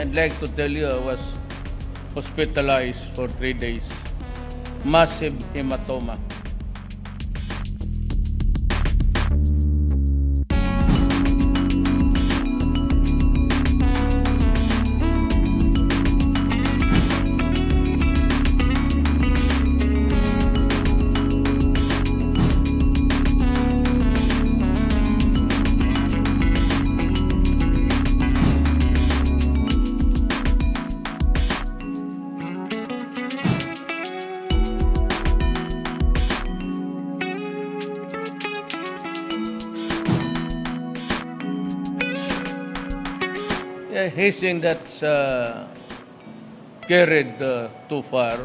I'd like to tell you I was hospitalized for 3 days. Massive hematoma. Yeah, hazing that's carried too far.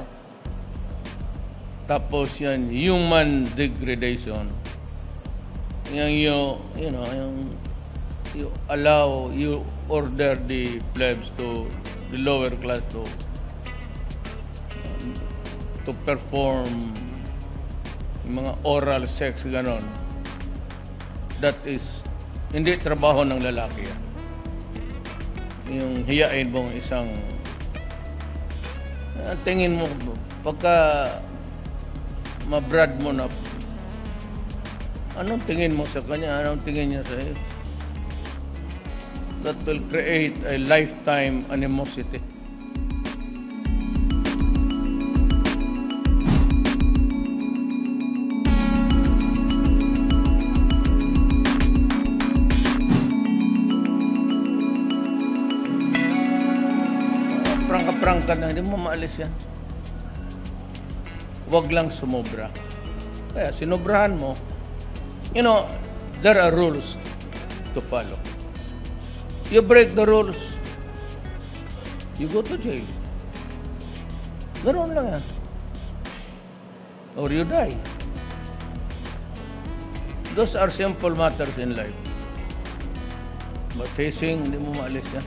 Tapos yan, human degradation. You know, you order the plebs the lower class to perform yung mga oral sex, ganon. That is, hindi trabaho ng lalaki yan. Yung hiyain mong isang tingin mo pagka mabrad mo na, anong tingin mo sa kanya, anong tingin niya sa iyo, that will create a lifetime animosity. Prangka na, hindi mo maalis yan. Huwag lang sumobra. Kaya sinobrahan mo, you know, there are rules to follow. You break the rules, you go to jail. Ganoon lang yan. Or you die. Those are simple matters in life. But hazing, hindi mo maalis yan.